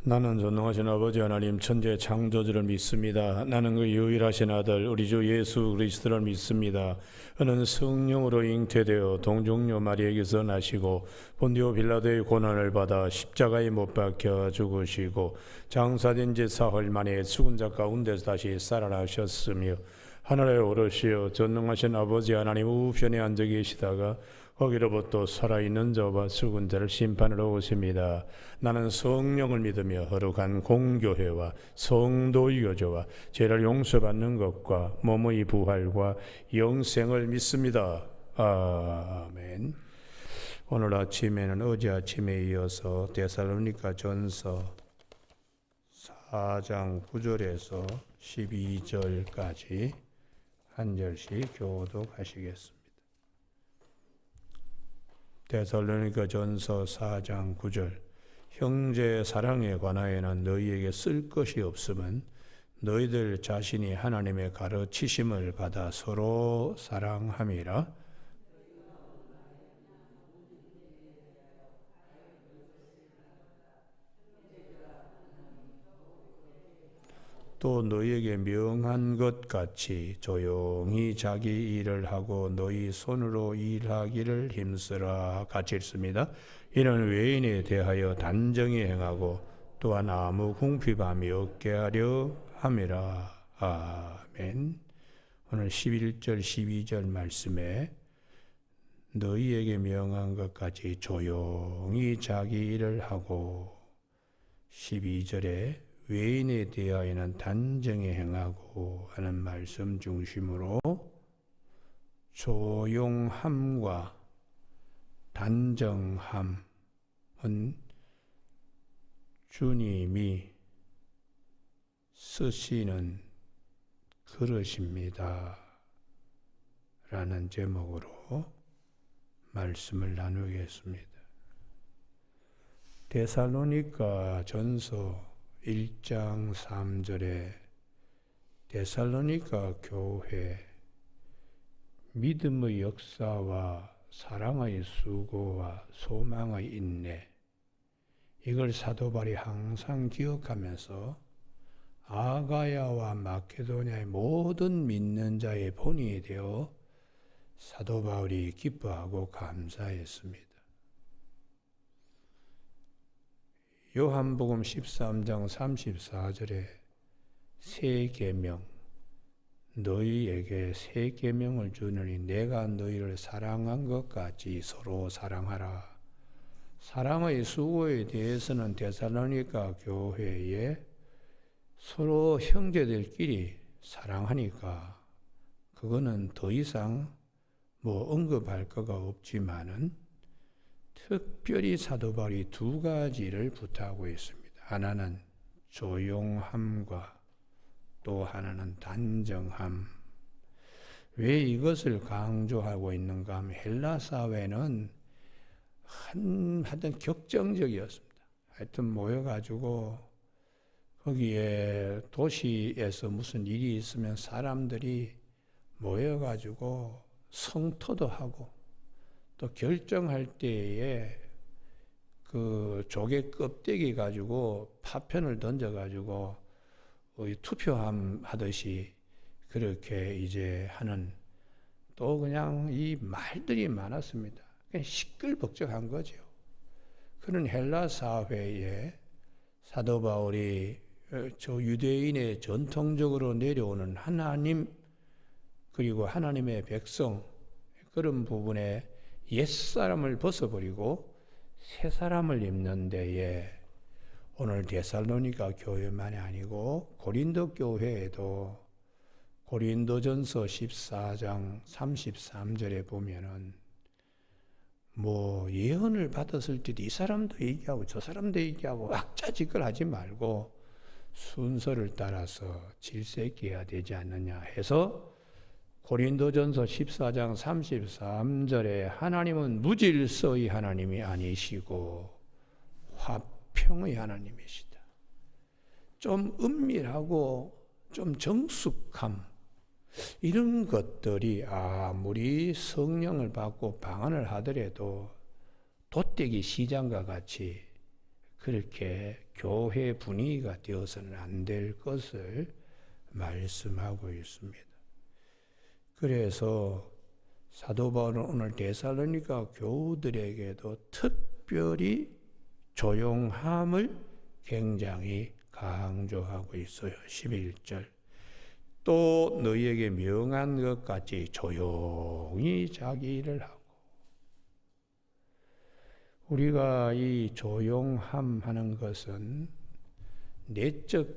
나는 전능하신 아버지 하나님 천재 창조주를 믿습니다. 나는 그 유일하신 아들 우리 주 예수 그리스도를 믿습니다. 그는 성령으로 잉태되어 동정녀 마리에게서 나시고 본디오 빌라도의 고난을 받아 십자가에 못 박혀 죽으시고 장사된 지 사흘 만에 죽은 자 가운데서 다시 살아나셨으며 하늘에 오르시어 전능하신 아버지 하나님 우편에 앉아 계시다가 거기로부터 살아있는 자와 죽은 자를 심판하러 오십니다. 나는 성령을 믿으며 거룩한 공교회와 성도의 교제와 죄를 용서받는 것과 몸의 부활과 영생을 믿습니다. 아멘. 오늘 아침에는 어제 아침에 이어서 데살로니가 전서 4장 9절에서 12절까지 한 절씩 교독하시겠습니다. 데살로니가 전서 4장 9절. 형제 사랑에 관하여는 너희에게 쓸 것이 없음은 너희들 자신이 하나님의 가르치심을 받아 서로 사랑함이라. 또 너희에게 명한 것 같이 조용히 자기 일을 하고 너희 손으로 일하기를 힘쓰라 같이 읽습니다. 이는 외인에 대하여 단정히 행하고 또한 아무 궁핍함이 없게 하려 함이라. 아멘. 오늘 11절 12절 말씀에 너희에게 명한 것 같이 조용히 자기 일을 하고 12절에 외인에 대하여는 단정히 행하고 하는 말씀 중심으로 조용함과 단정함은 주님이 쓰시는 그릇입니다. 라는 제목으로 말씀을 나누겠습니다. 데살로니가 전서 1장 3절에 데살로니가 교회 믿음의 역사와 사랑의 수고와 소망의 인내, 이걸 사도 바울이 항상 기억하면서 아가야와 마케도냐의 모든 믿는 자의 본이 되어 사도 바울이 기뻐하고 감사했습니다. 요한복음 13장 34절에 새 계명, 너희에게 새 계명을 주느니 내가 너희를 사랑한 것 같이 서로 사랑하라. 사랑의 수고에 대해서는 데살로니가 교회에 서로 형제들끼리 사랑하니까 그거는 더 이상 언급할 거가 없지만은 특별히 사도 바울이 두 가지를 부탁하고 있습니다. 하나는 조용함과 또 하나는 단정함. 왜 이것을 강조하고 있는가 하면 헬라 사회는 하여튼 격정적이었습니다. 하여튼 모여가지고 거기에 도시에서 무슨 일이 있으면 사람들이 모여가지고 성토도 하고 또 결정할 때에 그 조개 껍데기 가지고 파편을 던져가지고 투표하듯이 그렇게 이제 하는 또 그냥 이 말들이 많았습니다. 그냥 시끌벅적한 거죠. 그런 헬라 사회에 사도 바울이 저 유대인의 전통적으로 내려오는 하나님 그리고 하나님의 백성 그런 부분에 옛사람을 벗어버리고 새사람을 입는 데에 오늘 데살로니가 교회만이 아니고 고린도 교회에도 고린도전서 14장 33절에 보면은 예언을 받았을 때도 이 사람도 얘기하고 저 사람도 얘기하고 왁자지껄 하지 말고 순서를 따라서 질서 있게 해야 되지 않느냐 해서 고린도전서 14장 33절에 하나님은 무질서의 하나님이 아니시고 화평의 하나님이시다. 좀 은밀하고 좀 정숙함 이런 것들이 아무리 성령을 받고 방언을 하더라도 돛대기 시장과 같이 그렇게 교회 분위기가 되어서는 안 될 것을 말씀하고 있습니다. 그래서 사도 바울은 오늘 데살로니가 교우들에게도 특별히 조용함을 굉장히 강조하고 있어요. 11절. 또 너희에게 명한 것 같이 조용히 자기 일을 하고. 우리가 이 조용함 하는 것은 내적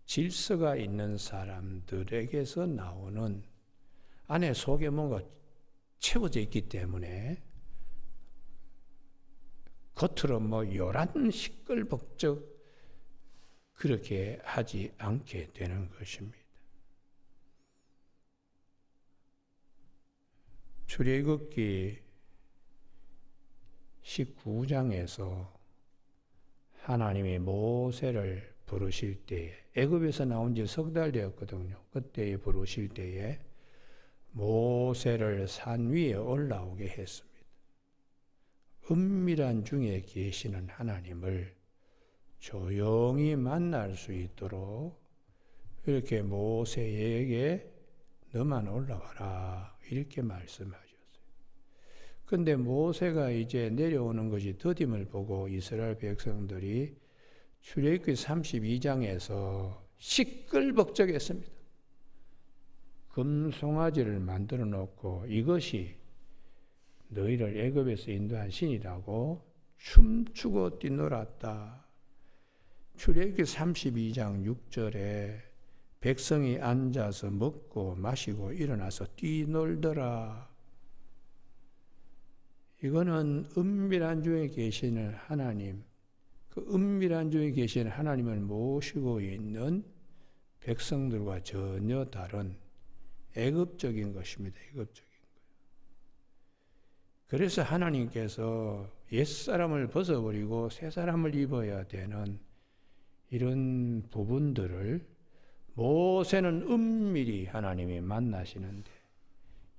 질서가 있는 사람들에게서 나오는 안에 속에 뭔가 채워져 있기 때문에 겉으로 뭐 요란 시끌벅적 그렇게 하지 않게 되는 것입니다. 출애굽기 19장에서 하나님이 모세를 부르실 때에 애굽에서 나온 지 석 달 되었거든요. 그때에 부르실 때에 모세를 산 위에 올라오게 했습니다. 은밀한 중에 계시는 하나님을 조용히 만날 수 있도록 이렇게 모세에게 너만 올라와라 이렇게 말씀하셨어요. 근데 모세가 이제 내려오는 것이 더딤을 보고 이스라엘 백성들이 출애굽기 32장에서 시끌벅적했습니다. 금송아지를 만들어 놓고 이것이 너희를 애굽에서 인도한 신이라고 춤추고 뛰놀았다. 출애굽기 32장 6절에 백성이 앉아서 먹고 마시고 일어나서 뛰놀더라. 이거는 은밀한 중에 계시는 하나님, 그 은밀한 중에 계시는 하나님을 모시고 있는 백성들과 전혀 다른 애급적인 것입니다. 애급적인 거예요. 그래서 하나님께서 옛사람을 벗어버리고 새사람을 입어야 되는 이런 부분들을 모세는 은밀히 하나님이 만나시는데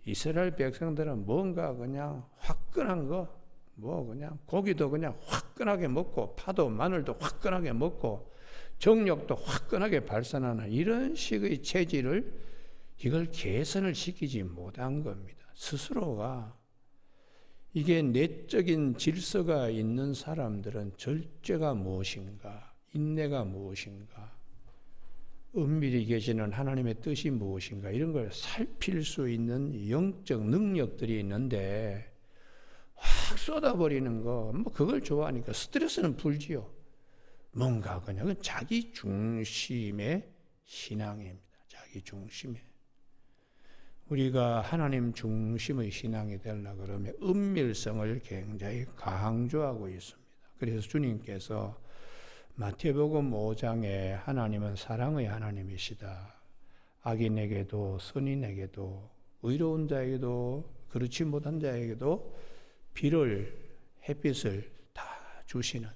이스라엘 백성들은 뭔가 그냥 화끈한 거, 뭐 그냥 고기도 그냥 화끈하게 먹고 파도 마늘도 화끈하게 먹고 정욕도 화끈하게 발산하는 이런 식의 체질을 이걸 개선을 시키지 못한 겁니다. 스스로가 이게 내적인 질서가 있는 사람들은 절제가 무엇인가, 인내가 무엇인가, 은밀히 계시는 하나님의 뜻이 무엇인가 이런 걸 살필 수 있는 영적 능력들이 있는데 확 쏟아버리는 거, 뭐 그걸 좋아하니까 스트레스는 풀지요. 뭔가 그냥 자기 중심의 신앙입니다. 자기 중심의. 우리가 하나님 중심의 신앙이 되려고 그러면 은밀성을 굉장히 강조하고 있습니다. 그래서 주님께서 마태복음 5장에 하나님은 사랑의 하나님이시다. 악인에게도 선인에게도 의로운 자에게도 그렇지 못한 자에게도 비를 햇빛을 다 주시는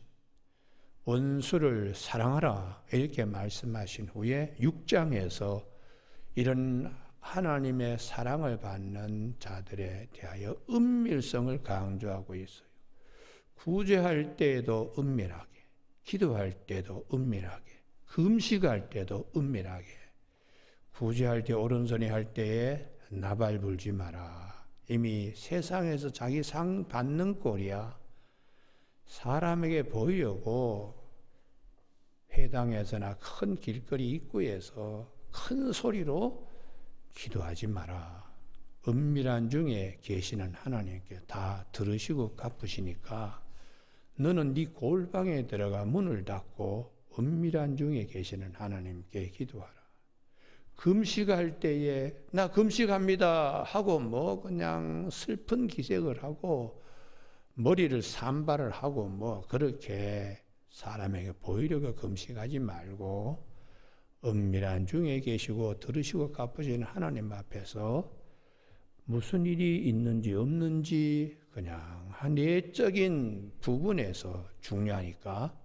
원수를 사랑하라 이렇게 말씀하신 후에 6장에서 이런 하나님의 사랑을 받는 자들에 대하여 은밀성을 강조하고 있어요. 구제할 때에도 은밀하게, 기도할 때도 은밀하게, 금식할 때도 은밀하게, 구제할 때 오른손이 할 때에 나발 불지 마라. 이미 세상에서 자기 상 받는 꼴이야. 사람에게 보이려고 회당에서나 큰 길거리 입구에서 큰 소리로 기도하지 마라. 은밀한 중에 계시는 하나님께 다 들으시고 갚으시니까 너는 네 골방에 들어가 문을 닫고 은밀한 중에 계시는 하나님께 기도하라. 금식할 때에 나 금식합니다 하고 뭐 그냥 슬픈 기색을 하고 머리를 산발을 하고 뭐 그렇게 사람에게 보이려고 금식하지 말고 은밀한 중에 계시고 들으시고 갚으시는 하나님 앞에서 무슨 일이 있는지 없는지 그냥 내적인 부분에서 중요하니까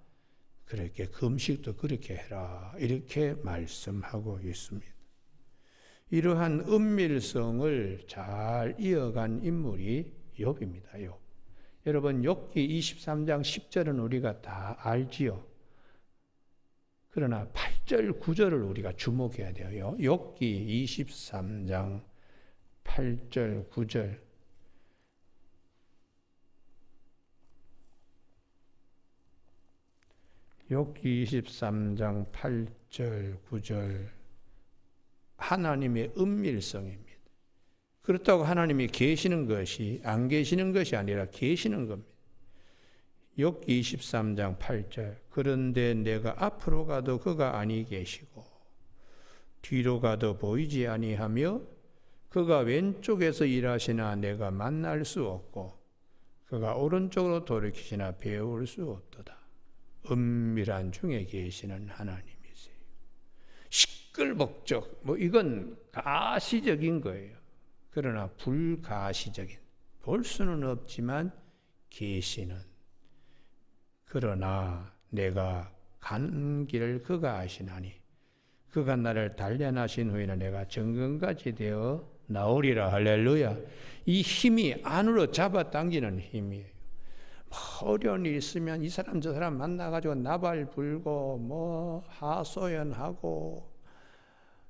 그렇게 금식도 그렇게 해라 이렇게 말씀하고 있습니다. 이러한 은밀성을 잘 이어간 인물이 욥입니다. 욥. 여러분 욥기 23장 10절은 우리가 다 알지요. 그러나 8절, 9절을 우리가 주목해야 돼요. 욥기 23장 8절, 9절. 욥기 23장 8절, 9절. 하나님의 은밀성입니다. 그렇다고 하나님이 계시는 것이 안 계시는 것이 아니라 계시는 겁니다. 욥기 23장 8절. 그런데 내가 앞으로 가도 그가 아니 계시고 뒤로 가도 보이지 아니하며 그가 왼쪽에서 일하시나 내가 만날 수 없고 그가 오른쪽으로 돌이키시나 배울 수 없도다. 은밀한 중에 계시는 하나님이세요. 시끌벅적, 이건 가시적인 거예요. 그러나 불가시적인, 볼 수는 없지만 계시는. 그러나 내가 가는 길을 그가 아시나니 그가 나를 단련하신 후에는 내가 정금같이 되어 나오리라. 할렐루야. 이 힘이 안으로 잡아당기는 힘이에요. 어려운 일 있으면 이 사람 저 사람 만나가지고 나발 불고 하소연하고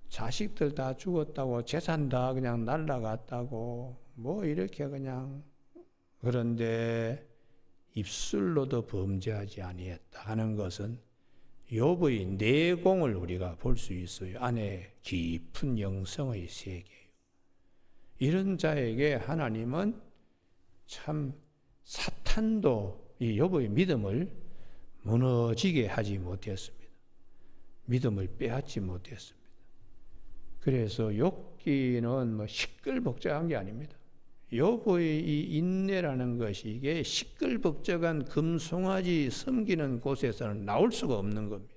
자식들 다 죽었다고 재산 다 그냥 날라갔다고 이렇게 그냥. 그런데 입술로도 범죄하지 아니했다 하는 것은 욥의 내공을 우리가 볼 수 있어요. 안에 깊은 영성의 세계예요. 이런 자에게 하나님은 참 사탄도 이 욥의 믿음을 무너지게 하지 못했습니다. 믿음을 빼앗지 못했습니다. 그래서 욥기는 시끌벅적한 게 아닙니다. 욥의 이 인내라는 것이 이게 시끌벅적한 금송아지 섬기는 곳에서는 나올 수가 없는 겁니다.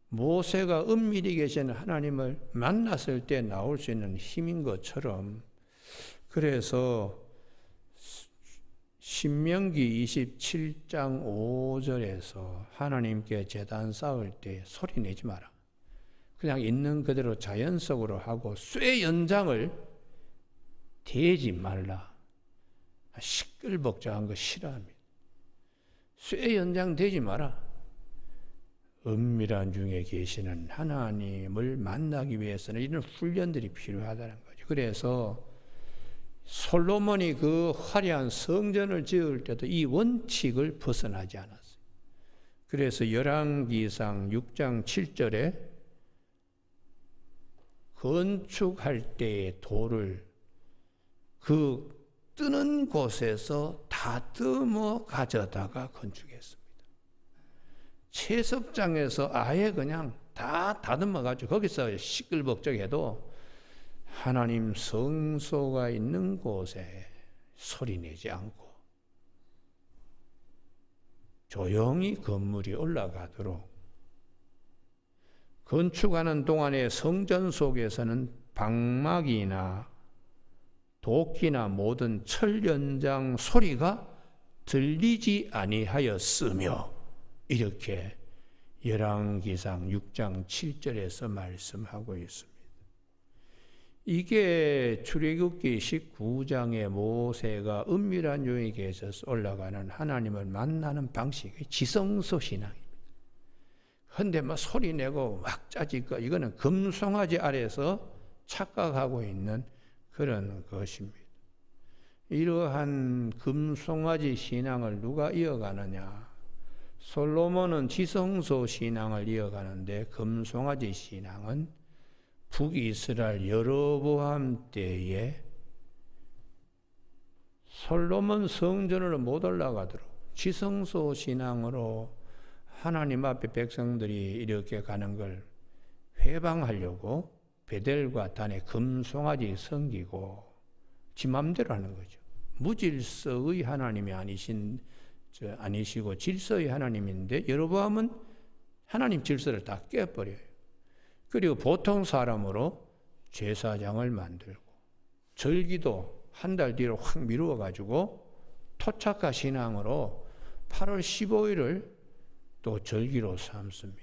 모세가 은밀히 계신 하나님을 만났을 때 나올 수 있는 힘인 것처럼, 그래서 신명기 27장 5절에서 하나님께 제단 쌓을 때 소리 내지 마라. 그냥 있는 그대로 자연 속으로 하고 쇠 연장을 대지 말라. 시끌벅적한 거 싫어합니다. 쇠 연장 대지 마라. 은밀한 중에 계시는 하나님을 만나기 위해서는 이런 훈련들이 필요하다는 거죠. 그래서 솔로몬이 그 화려한 성전을 지을 때도 이 원칙을 벗어나지 않았어요. 그래서 열왕기상 6장 7절에 건축할 때의 돌을 그 뜨는 곳에서 다듬어 가져다가 건축했습니다. 채석장에서 아예 그냥 다 다듬어 가지고 거기서 시끌벅적해도 하나님 성소가 있는 곳에 소리내지 않고 조용히 건물이 올라가도록, 건축하는 동안에 성전 속에서는 방막이나 도끼나 모든 철 연장 소리가 들리지 아니하였으며, 이렇게 열왕기상 6장 7절에서 말씀하고 있습니다. 이게 출애굽기 19장에 모세가 은밀한 중에 계셔서 올라가는 하나님을 만나는 방식이 지성소 신앙입니다. 그런데 소리 내고 막 짜질거, 이거는 금송아지 아래서 착각하고 있는 그런 것입니다. 이러한 금송아지 신앙을 누가 이어가느냐? 솔로몬은 지성소 신앙을 이어가는데 금송아지 신앙은 북이스라엘 여로보암 때에 솔로몬 성전으로 못 올라가도록 지성소 신앙으로 하나님 앞에 백성들이 이렇게 가는 걸 회방하려고 베델과 단에 금송아지 섬기고 지 맘대로 하는 거죠. 무질서의 하나님이 아니시고 질서의 하나님인데 여로보암은 하나님 질서를 다 깨버려요. 그리고 보통 사람으로 제사장을 만들고 절기도 한 달 뒤로 확 미루어 가지고 토착화 신앙으로 8월 15일을 또 절기로 삼습니다.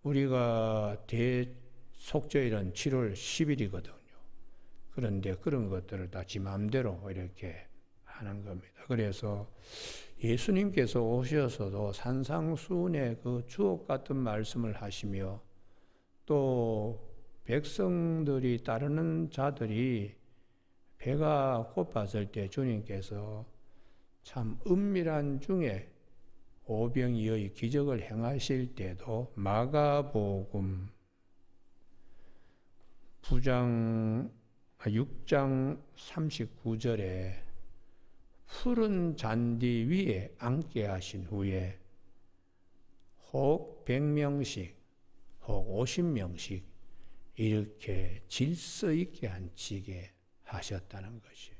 우리가 대속죄일은 7월 10일이거든요. 그런데 그런 것들을 다 지 마음대로 이렇게 하는 겁니다. 그래서 예수님께서 오셔서도 산상수훈의 그 주옥 같은 말씀을 하시며 또 백성들이 따르는 자들이 배가 고팠을 때 주님께서 참 은밀한 중에 오병이의 기적을 행하실 때도 마가복음 6장 39절에 푸른 잔디 위에 앉게 하신 후에 혹 100명씩 혹 50명씩 이렇게 질서 있게 앉히게 하셨다는 것이에요.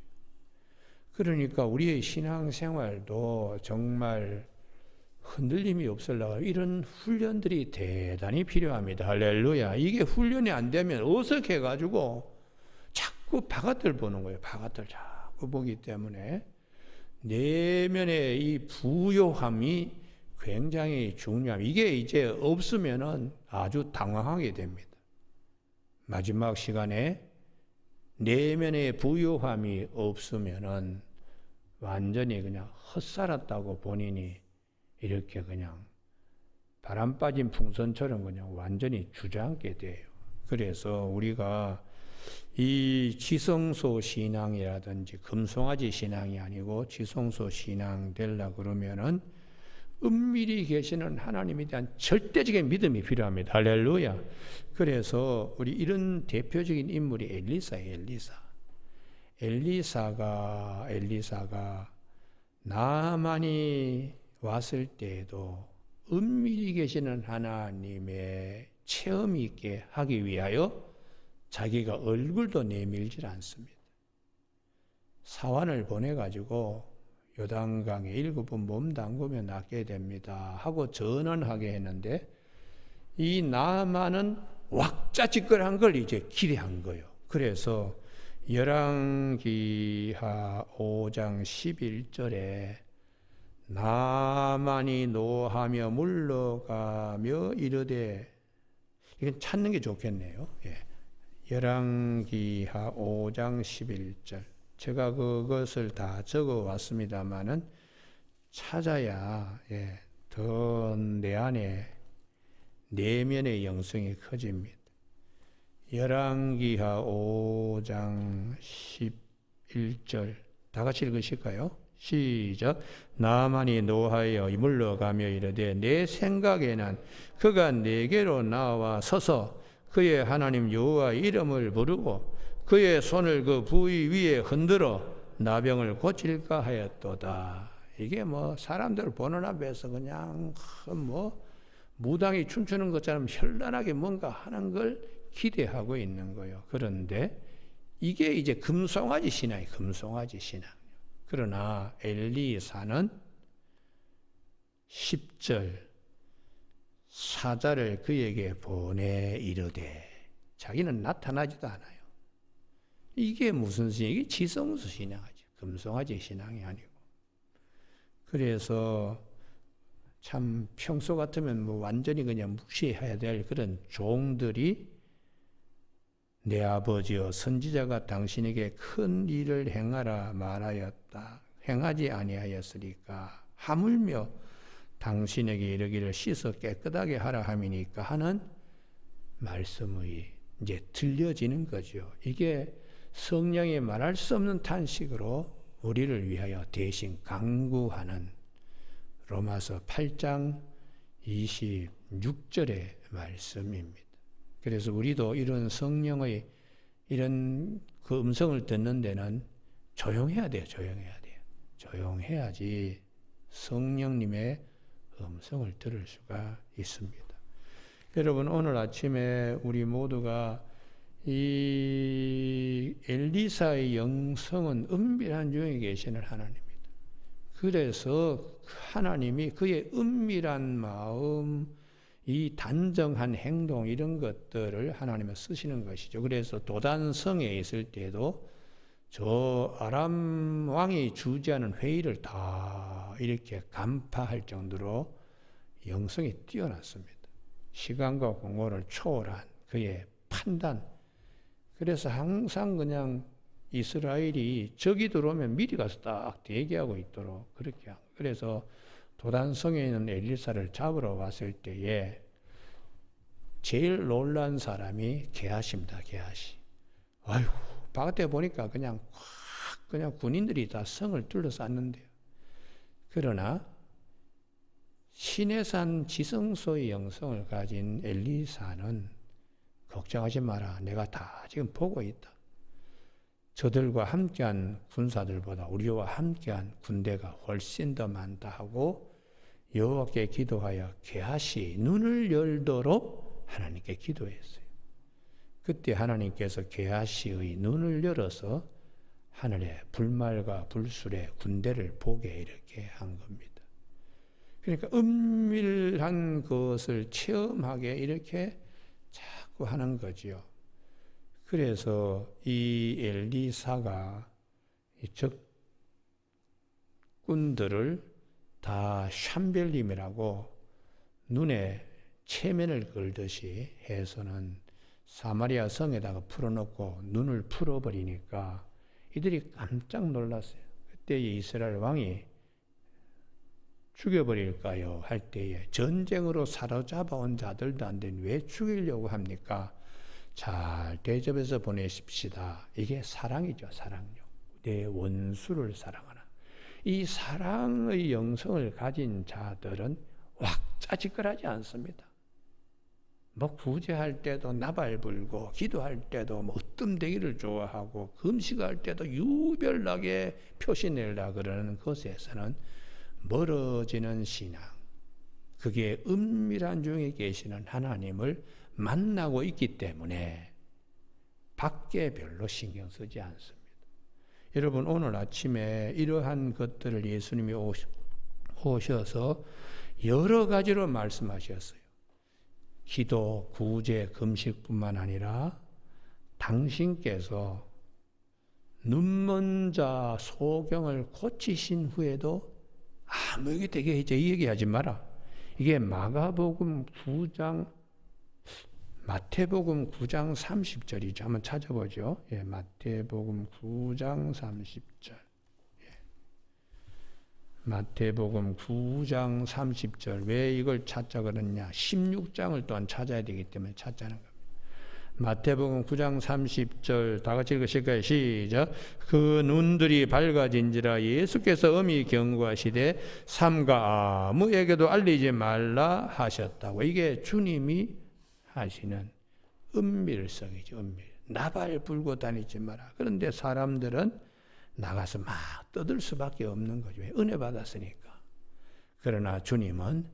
그러니까 우리의 신앙생활도 정말 흔들림이 없으려고 이런 훈련들이 대단히 필요합니다. 할렐루야. 이게 훈련이 안 되면 어색해가지고 자꾸 바깥을 보는 거예요. 바깥을 자꾸 보기 때문에 내면의 이 부요함이 굉장히 중요합니다. 이게 이제 없으면은 아주 당황하게 됩니다. 마지막 시간에 내면의 부요함이 없으면은 완전히 그냥 헛살았다고 본인이 이렇게 그냥 바람 빠진 풍선처럼 그냥 완전히 주저앉게 돼요. 그래서 우리가 이 지성소 신앙이라든지 금송아지 신앙이 아니고 지성소 신앙 되려고 그러면은 은밀히 계시는 하나님에 대한 절대적인 믿음이 필요합니다. 할렐루야. 그래서 우리 이런 대표적인 인물이 엘리사예요. 엘리사가 나만이 왔을 때에도 은밀히 계시는 하나님의 체험이 있게 하기 위하여 자기가 얼굴도 내밀질 않습니다. 사환을 보내가지고 요단강에 7번 몸 담그면 낫게 됩니다 하고 전언하게 했는데 이 나만은 왁자지껄한 걸 이제 기대한 거예요. 그래서 열왕기하 5장 11절에 나만이 노하며 물러가며 이르되, 이건 찾는 게 좋겠네요. 열왕기하 5장 11절. 제가 그것을 다 적어 왔습니다만은 찾아야 더 내 안에 내면의 영성이 커집니다. 열왕기하 5장 11절 다 같이 읽으실까요? 시작. 나만이 노하여 물러가며 이르되 내 생각에는 그가 내게로 나와 서서 그의 하나님 여호와의 이름을 부르고 그의 손을 그 부위 위에 흔들어 나병을 고칠까 하였도다. 이게 뭐 사람들 보는 앞에서 그냥 뭐 무당이 춤추는 것처럼 현란하게 뭔가 하는 걸 기대하고 있는 거예요. 그런데 이게 이제 금송아지 신앙이에요. 금송아지 신앙. 그러나 엘리사는 10절 사자를 그에게 보내 이르되, 자기는 나타나지도 않아요. 이게 무슨 신앙? 이게 지성수 신앙이지. 금송아지 신앙이 아니고. 그래서 참 평소 같으면 뭐 완전히 그냥 무시해야 될 그런 종들이 내 아버지여 선지자가 당신에게 큰 일을 행하라 말하였다. 행하지 아니하였으리까 하물며 당신에게 이르기를 씻어 깨끗하게 하라 함이니까 하는 말씀이 이제 들려지는 거죠. 이게 성령이 말할 수 없는 탄식으로 우리를 위하여 대신 간구하는 로마서 8장 26절의 말씀입니다. 그래서 우리도 이런 성령의 이런 그 음성을 듣는 데는 조용해야 돼요. 조용해야지 성령님의 음성을 들을 수가 있습니다. 여러분, 오늘 아침에 우리 모두가 이 엘리사의 영성은 은밀한 중에 계시는 하나님입니다. 그래서 하나님이 그의 은밀한 마음, 이 단정한 행동 이런 것들을 하나님은 쓰시는 것이죠. 그래서 도단성에 있을 때도 저 아람 왕이 주재하는 회의를 다 이렇게 간파할 정도로 영성이 뛰어났습니다. 시간과 공간을 초월한 그의 판단. 그래서 항상 그냥 이스라엘이 적이 들어오면 미리 가서 딱 대기하고 있도록 그렇게 한 거예요. 그래서 도단성에 있는 엘리사를 잡으러 왔을 때에 제일 놀란 사람이 게하시입니다. 게하시. 아이고, 바깥에 보니까 그냥 군인들이 다 성을 둘러쌌는데요. 그러나 시내산 지성소의 영성을 가진 엘리사는 걱정하지 마라. 내가 다 지금 보고 있다. 저들과 함께한 군사들보다 우리와 함께한 군대가 훨씬 더 많다 하고 여호와께 기도하여 게하시 눈을 열도록 하나님께 기도했어요. 그때 하나님께서 게하시의 눈을 열어서 하늘에 불말과 불술의 군대를 보게 이렇게 한 겁니다. 그러니까 은밀한 것을 체험하게 이렇게 자꾸 하는 거지요. 그래서 이 엘리사가 이 적군들을 다 샴벨림이라고 눈에 체면을 걸듯이 해서는 사마리아 성에다가 풀어놓고 눈을 풀어버리니까 이들이 깜짝 놀랐어요. 그때 이스라엘 왕이 죽여버릴까요? 할 때에 전쟁으로 사로잡아온 자들도 안 된 왜 죽이려고 합니까? 잘 대접해서 보내십시다. 이게 사랑이죠. 사랑요. 내 원수를 사랑하라. 이 사랑의 영성을 가진 자들은 왁자지껄하지 않습니다. 뭐 구제할 때도 나발 불고 기도할 때도 뭐 으뜸되기를 좋아하고 금식할 때도 유별나게 표시내려 그러는 것에서는 멀어지는 신앙, 그게 은밀한 중에 계시는 하나님을 만나고 있기 때문에 밖에 별로 신경 쓰지 않습니다. 여러분, 오늘 아침에 이러한 것들을 예수님이 오셔서 여러 가지로 말씀하셨어요. 기도, 구제, 금식뿐만 아니라 당신께서 눈먼 자 소경을 고치신 후에도 아무에게 되게 이제 얘기하지 마라. 이게 마태복음 9장 30절이죠. 한번 찾아보죠. 예, 마태복음 9장 30절. 예. 마태복음 9장 30절. 왜 이걸 찾자 그러냐? 16장을 또한 찾아야 되기 때문에 찾자는 겁니다. 마태복음 9장 30절 다 같이 읽으실까요? 시작. 그 눈들이 밝아진지라 예수께서 엄히 경고하시되 삼가 아무에게도 알리지 말라 하셨다고. 이게 주님이 하시는 은밀성이죠. 은밀. 나발 불고 다니지 마라. 그런데 사람들은 나가서 막 떠들 수밖에 없는 거죠. 은혜 받았으니까. 그러나 주님은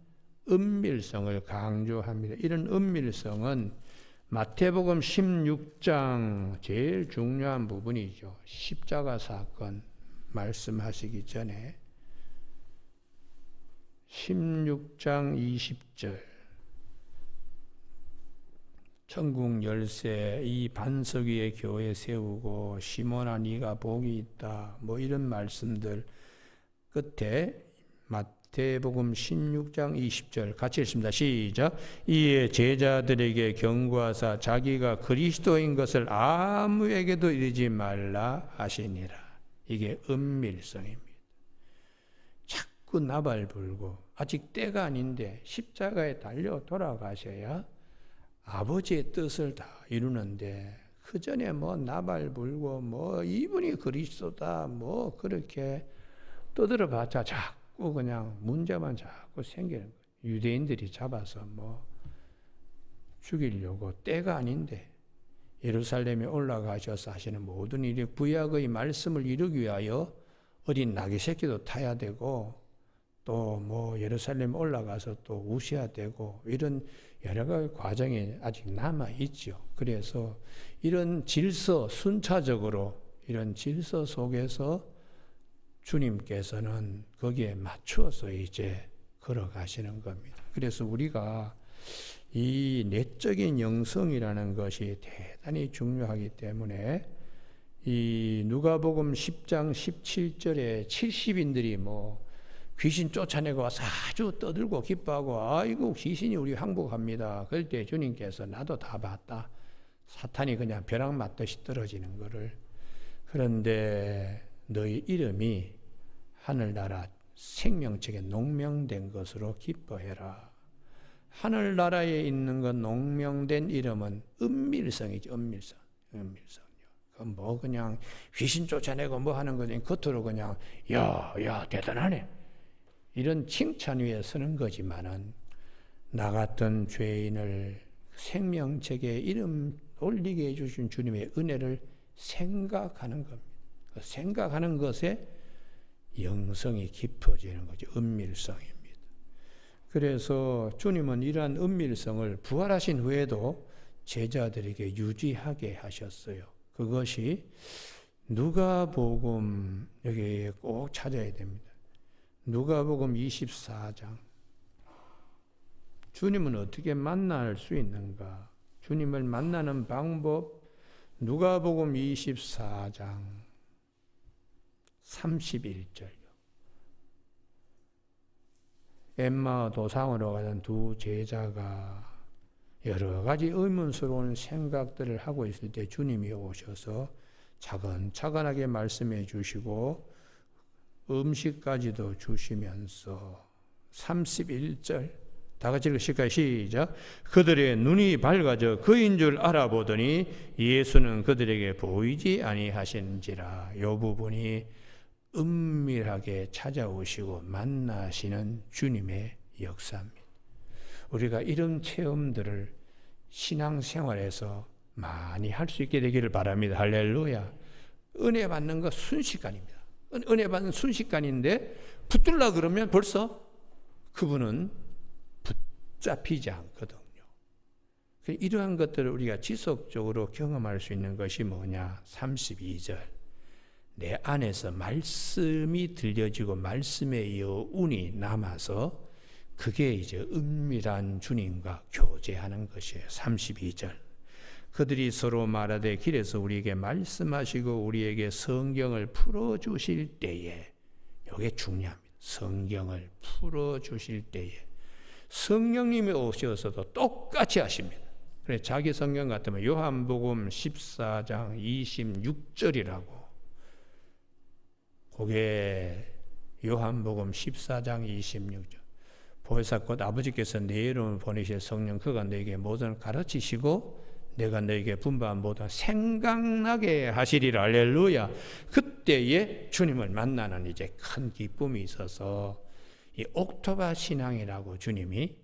은밀성을 강조합니다. 이런 은밀성은 마태복음 16장 제일 중요한 부분이죠. 십자가 사건 말씀하시기 전에 16장 20절 천국 열쇠 이 반석 위에 교회 세우고 시몬아 네가 복이 있다 뭐 이런 말씀들 끝에 마태복음 16장 20절 같이 읽습니다. 시작. 이에 제자들에게 경고하사 자기가 그리스도인 것을 아무에게도 이르지 말라 하시니라. 이게 은밀성입니다. 자꾸 나발 불고 아직 때가 아닌데 십자가에 달려 돌아가셔야 아버지의 뜻을 다 이루는데 그 전에 뭐 나발 불고 뭐 이분이 그리스도다 뭐 그렇게 떠들어봤자 자꾸 그냥 문제만 자꾸 생기는 거예요. 유대인들이 잡아서 뭐 죽이려고 때가 아닌데 예루살렘에 올라가셔서 하시는 모든 일이 구약의 말씀을 이루기 위하여 어린 나귀 새끼도 타야 되고 또 뭐 예루살렘 올라가서 또 우셔야 되고 이런 여러 가지 과정이 아직 남아 있죠. 그래서 이런 질서 순차적으로 이런 질서 속에서 주님께서는 거기에 맞추어서 이제 걸어가시는 겁니다. 그래서 우리가 이 내적인 영성이라는 것이 대단히 중요하기 때문에 이 누가복음 10장 17절에 70인들이 뭐 귀신 쫓아내고 와서 아주 떠들고 기뻐하고 아이고 귀신이 우리 항복합니다. 그럴 때 주님께서 나도 다 봤다. 사탄이 그냥 벼락 맞듯이 떨어지는 거를. 그런데 너희 이름이 하늘나라 생명책에 농명된 것으로 기뻐해라. 하늘나라에 있는 것 농명된 이름은 은밀성이죠. 은밀성이요. 뭐 그냥 귀신 쫓아내고 뭐 하는 거지. 겉으로 그냥 야 대단하네. 이런 칭찬 위에 서는 거지만은 나 같은 죄인을 생명책에 이름 올리게 해주신 주님의 은혜를 생각하는 겁니다. 생각하는 것에 영성이 깊어지는 거죠. 은밀성입니다. 그래서 주님은 이러한 은밀성을 부활하신 후에도 제자들에게 유지하게 하셨어요. 그것이 누가복음, 여기 꼭 찾아야 됩니다. 누가복음 24장. 주님은 어떻게 만날 수 있는가? 주님을 만나는 방법, 누가복음 24장 31절요. 엠마오 도상으로 가던 두 제자가 여러 가지 의문스러운 생각들을 하고 있을 때 주님이 오셔서 차근차근하게 말씀해 주시고 음식까지도 주시면서 31절 다 같이 읽으실까요? 시작. 그들의 눈이 밝아져 그인 줄 알아보더니 예수는 그들에게 보이지 아니하신지라. 이 부분이 은밀하게 찾아오시고 만나시는 주님의 역사입니다. 우리가 이런 체험들을 신앙생활에서 많이 할 수 있게 되기를 바랍니다. 할렐루야. 은혜 받는 거 순식간입니다. 은혜 받는 순식간인데 붙들라 그러면 벌써 그분은 붙잡히지 않거든요. 이러한 것들을 우리가 지속적으로 경험할 수 있는 것이 뭐냐? 32절. 내 안에서 말씀이 들려지고 말씀의 여운이 남아서 그게 이제 은밀한 주님과 교제하는 것이에요. 32절. 그들이 서로 말하되 길에서 우리에게 말씀하시고 우리에게 성경을 풀어주실 때에, 이게 중요합니다. 성경을 풀어주실 때에 성령님이 오셔서도 똑같이 하십니다. 그래서 자기 성경 같으면 요한복음 14장 26절이라고. 그게 요한복음 14장 26절. 보혜사 곧 아버지께서 내 이름을 보내실 성령 그가 너에게 모든 가르치시고 내가 너에게 분부한 모든 생각나게 하시리라. 할렐루야. 그때에 주님을 만나는 이제 큰 기쁨이 있어서 이 옥토바 신앙이라고 주님이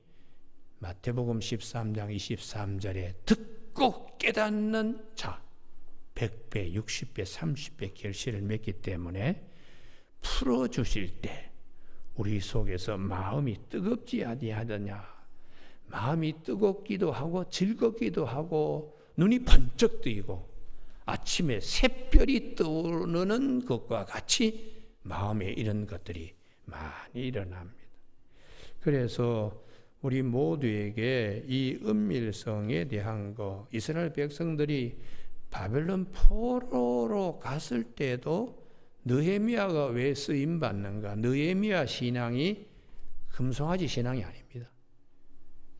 마태복음 13장 23절에 듣고 깨닫는 자 100배, 60배, 30배 결실을 맺기 때문에 풀어주실 때 우리 속에서 마음이 뜨겁지 아니하느냐. 마음이 뜨겁기도 하고 즐겁기도 하고 눈이 번쩍 뜨이고 아침에 샛별이 떠오르는 것과 같이 마음에 이런 것들이 많이 일어납니다. 그래서 우리 모두에게 이 은밀성에 대한 거, 이스라엘 백성들이 바벨론 포로로 갔을 때도 느헤미야가 왜 쓰임받는가? 느헤미야 신앙이 금송아지 신앙이 아닙니다.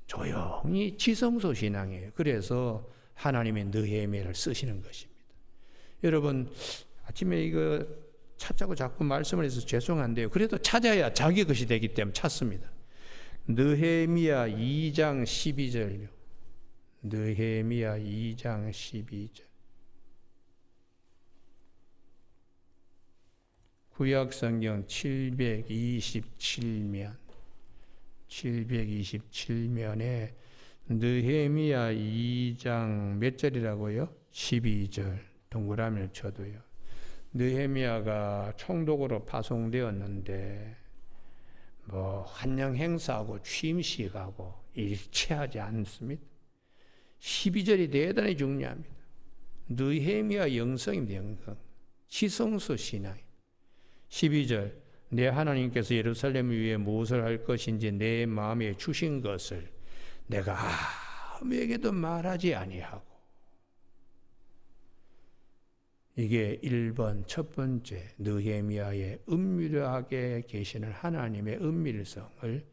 조용히 지성소 신앙이에요. 그래서 하나님의 느헤미야를 쓰시는 것입니다. 여러분, 아침에 이거 찾자고 자꾸 말씀을 해서 죄송한데요. 그래도 찾아야 자기 것이 되기 때문에 찾습니다. 느헤미야 2장 12절요. 느헤미야 2장 12절. 구약성경 727면에 느헤미야 2장 몇 절이라고요? 12절. 동그라미를 쳐도요. 느헤미야가 총독으로 파송되었는데 뭐 환영 행사하고 취임식하고 일치하지 않습니다. 12절이 대단히 중요합니다. 느헤미야 영성입니다. 영성. 지성소 신앙입니다. 12절. 내 하나님께서 예루살렘 위에 무엇을 할 것인지 내 마음에 주신 것을 내가 아무에게도 말하지 아니하고. 이게 1번 첫 번째 느헤미야의 은밀하게 계시는 하나님의 은밀성을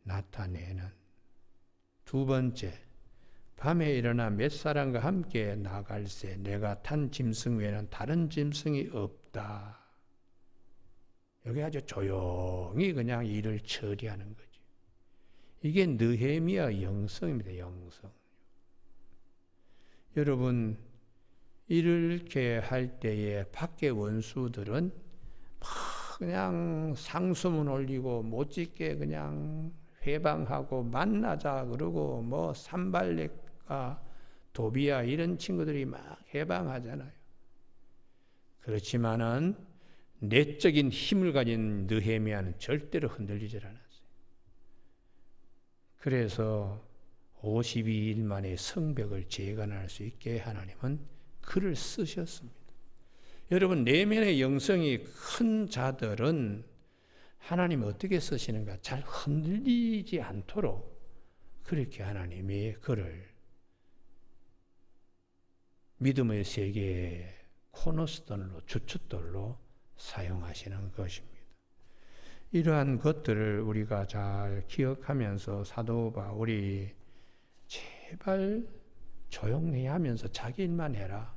나타내는 두 번째 밤에 일어나 몇 사람과 함께 나갈새 내가 탄 짐승 외에는 다른 짐승이 없다. 여기 아주 조용히 그냥 일을 처리하는 거지. 이게 느헤미야 영성입니다. 영성. 여러분 이렇게 할 때에 밖에 원수들은 그냥 상소문 올리고 못짓게 그냥 회방하고 만나자 그러고 뭐 산발렉과 도비야 이런 친구들이 막 해방하잖아요. 그렇지만은 내적인 힘을 가진 느헤미야는 절대로 흔들리질 않았어요. 그래서 52일 만에 성벽을 재건할 수 있게 하나님은 그를 쓰셨습니다. 여러분 내면의 영성이 큰 자들은 하나님이 어떻게 쓰시는가? 잘 흔들리지 않도록 그렇게 하나님이 그를 믿음의 세계의 코너스톤으로 주춧돌로 사용하시는 것입니다. 이러한 것들을 우리가 잘 기억하면서 사도 바울이 제발 조용히 하면서 자기 일만 해라.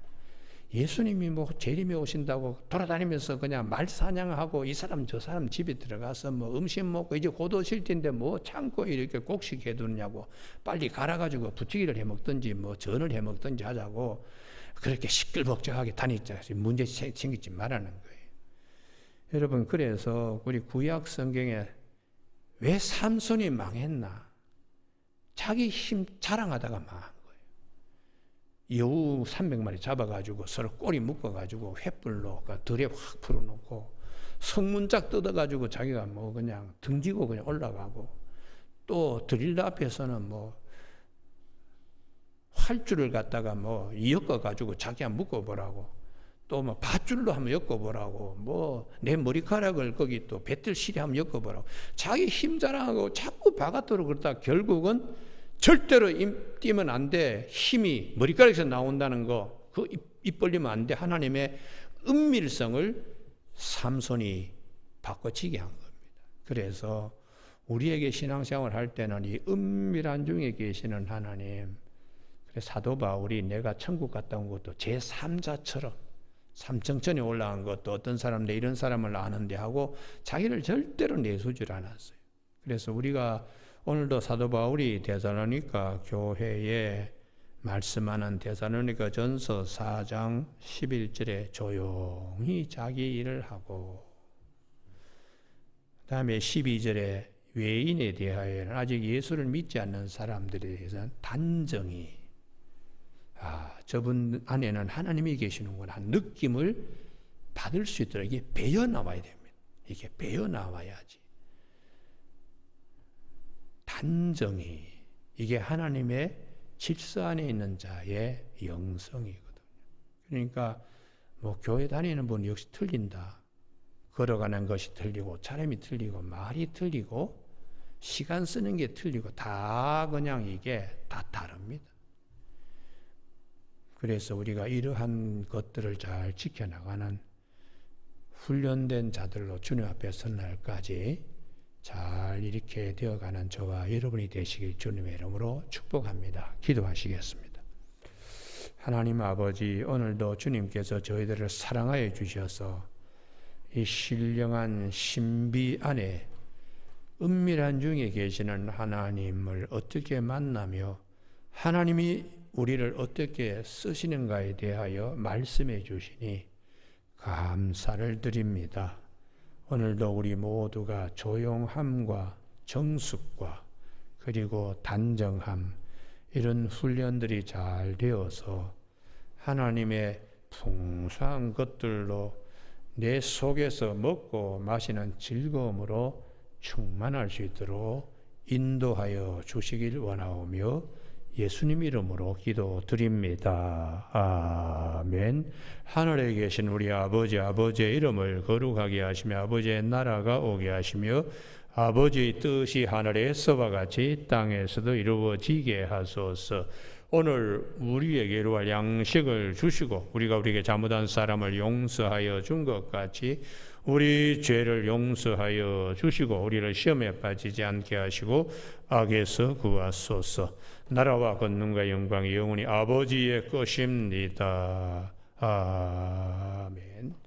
예수님이 뭐 재림에 오신다고 돌아다니면서 그냥 말 사냥하고 이 사람 저 사람 집에 들어가서 뭐 음식 먹고 이제 곧 오실 텐데 뭐 참고 이렇게 곡식 해두느냐고 빨리 갈아가지고 부치기를 해먹든지 뭐 전을 해먹든지 하자고 그렇게 시끌벅적하게 다니자 문제 생기지 말라는 거예요. 여러분 그래서 우리 구약 성경에 왜 삼손이 망했나? 자기 힘 자랑하다가 망한 여우 300마리 잡아가지고 서로 꼬리 묶어가지고 횃불로 들에 확 풀어놓고 성문짝 뜯어가지고 자기가 뭐 그냥 등지고 그냥 올라가고 또 드릴라 앞에서는 뭐 활줄을 갖다가 뭐 엮어가지고 자기가 묶어보라고 또 뭐 밧줄로 한번 엮어보라고 뭐 내 머리카락을 거기 또 배틀실에 한번 엮어보라고 자기 힘 자랑하고 자꾸 바깥으로 그러다 결국은 절대로 뛰면 안 돼. 힘이 머리카락에서 나온다는 거, 그 입 벌리면 안 돼. 하나님의 은밀성을 삼손이 바꿔치게 한 겁니다. 그래서 우리에게 신앙생활을 할 때는 이 은밀한 중에 계시는 하나님, 그래서 사도 바울이 내가 천국 갔다 온 것도 제3자처럼 삼청천에 올라간 것도 어떤 사람 내 이런 사람을 아는데 하고 자기를 절대로 내세우질 않았어요. 그래서 우리가 오늘도 사도 바울이 데살로니가 교회에 말씀하는 데살로니가 전서 4장 11절에 조용히 자기 일을 하고 그 다음에 12절에 외인에 대하여는 아직 예수를 믿지 않는 사람들에 대해서는 단정히 저분 안에는 하나님이 계시는구나 느낌을 받을 수 있도록 이게 배어 나와야 됩니다. 이게 배어 나와야지. 단정히 이게 하나님의 질서 안에 있는 자의 영성이거든요. 그러니까 뭐 교회 다니는 분 역시 틀린다. 걸어가는 것이 틀리고 사람이 틀리고 말이 틀리고 시간 쓰는 게 틀리고 다 그냥 이게 다 다릅니다. 그래서 우리가 이러한 것들을 잘 지켜나가는 훈련된 자들로 주님 앞에 선 날까지 잘 이렇게 되어가는 저와 여러분이 되시길 주님의 이름으로 축복합니다. 기도하시겠습니다. 하나님 아버지, 오늘도 주님께서 저희들을 사랑하여 주셔서 이 신령한 신비 안에 은밀한 중에 계시는 하나님을 어떻게 만나며 하나님이 우리를 어떻게 쓰시는가에 대하여 말씀해 주시니 감사를 드립니다. 오늘도 우리 모두가 조용함과 정숙과 그리고 단정함 이런 훈련들이 잘 되어서 하나님의 풍성한 것들로 내 속에서 먹고 마시는 즐거움으로 충만할 수 있도록 인도하여 주시길 원하오며 예수님 이름으로 기도드립니다. 아멘. 하늘에 계신 우리 아버지, 아버지의 이름을 거룩하게 하시며 아버지의 나라가 오게 하시며 아버지의 뜻이 하늘에서와 같이 땅에서도 이루어지게 하소서. 오늘 우리에게 이루어갈 양식을 주시고 우리가 우리에게 잘못한 사람을 용서하여 준 것 같이 우리 죄를 용서하여 주시고 우리를 시험에 빠지지 않게 하시고 악에서 구하소서. 나라와 권능과 영광이 영원히 아버지의 것입니다. 아멘.